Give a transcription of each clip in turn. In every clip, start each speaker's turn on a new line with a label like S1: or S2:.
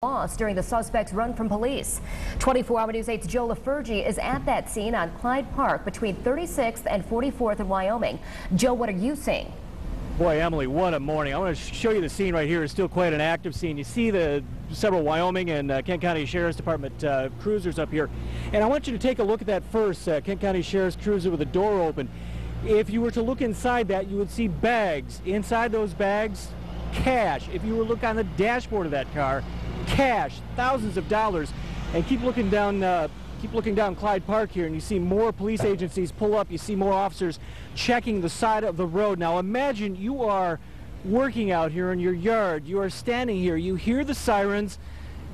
S1: Lost during the suspect's run from police. 24 Hour News 8's Joe LaFurgey is at that scene on Clyde Park between 36th and 44th in Wyoming. Joe, what are you seeing?
S2: Boy, Emily, what a morning. I want to show you the scene right here. It's still quite an active scene. You see the several Wyoming and Kent County Sheriff's Department cruisers up here. And I want you to take a look at that first Kent County Sheriff's cruiser with the door open. If you were to look inside that, you would see bags. Inside those bags, cash. If you were to look on the dashboard of that car, cash, thousands of dollars. And keep looking down Clyde Park here, and you see more police agencies pull up. You see more officers checking the side of the road. Now imagine you are working out here in your yard. You are standing here. You hear the sirens,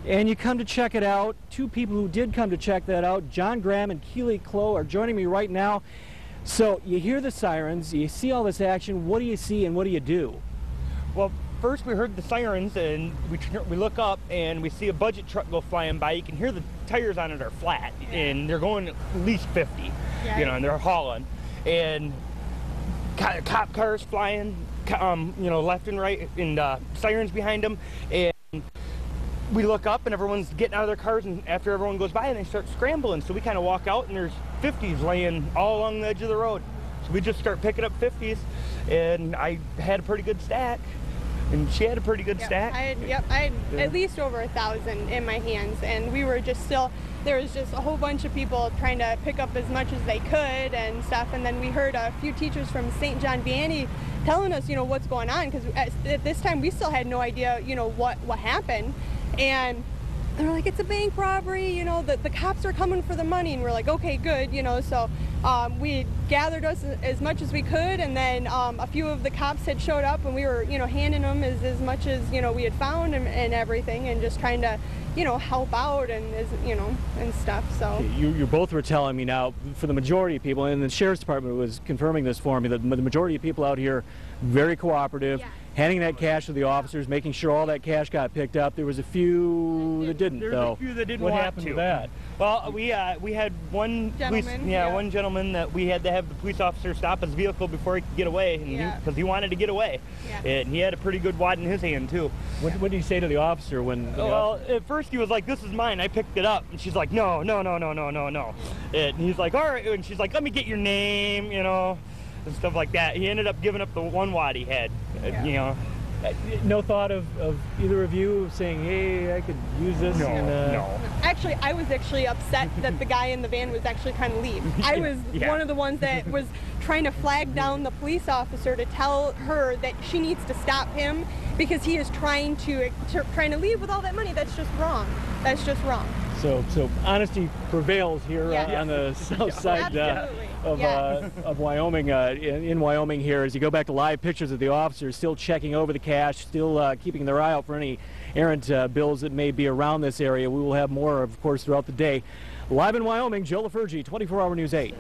S2: and you come to check it out. Two people who did come to check that out, John Graham and Keely Clow, are joining me right now. So you hear the sirens, you see all this action. What do you see and what do you do?
S3: Well, first we heard the sirens, and we look up and we see a budget truck go flying by. You can hear the tires on it are flat, and they're going at least 50, you know, and they're hauling. And cop cars flying, you know, left and right, and sirens behind them. And we look up and everyone's getting out of their cars, and after everyone goes by, and they start scrambling. So we kind of walk out, and there's 50s laying all along the edge of the road. So we just start picking up 50s, and I had a pretty good stack. And she had a pretty good stack.
S4: I had at least over 1,000 in my hands, and we were just there was just a whole bunch of people trying to pick up as much as they could and stuff. And then we heard a few teachers from St. John Vianney telling us, you know, what's going on, because at this time we still had no idea, you know, what happened. And they were like, it's a bank robbery, you know, the cops are coming for the money. And we're like, okay, good, you know. So we gathered us as much as we could, and then a few of the cops had showed up, and we were, you know, handing them as much as, you know, we had found and everything, and just trying to, you know, help out and, you know, and stuff. So
S2: you both were telling me now, for the majority of people, and the Sheriff's Department was confirming this for me, that the majority of people out here very cooperative. Yeah. Handing that cash to the officers, making sure all that cash got picked up. There was a few that didn't, though.
S3: There was a few that didn't
S2: want to.
S3: What happened with that? Well, we had one gentleman, one gentleman that we had to have the police officer stop his vehicle before he could get away, because he wanted to get away. Yeah. And he had a pretty good wad in his hand, too.
S2: What did he say to the officer when?
S3: Well, at first he was like, "This is mine. I picked it up." And she's like, "No, no, no, no, no, no, no." And he's like, "All right." And she's like, "Let me get your name," you know, and stuff like that. He ended up giving up the one wad he had, you know.
S2: No thought of either of you saying, hey, I could use this?
S3: No, no.
S4: Actually, I was upset that the guy in the van was actually trying to leave. I was one of the ones that was trying to flag down the police officer to tell her that she needs to stop him because he is trying to leave with all that money. That's just wrong. That's just wrong.
S2: So honesty prevails here on the south side of Wyoming, in Wyoming here, as you go back to live pictures of the officers still checking over the cash, still keeping their eye out for any errant bills that may be around this area. We will have more, of course, throughout the day. Live in Wyoming, Joe LaFurgey, 24 Hour News 8.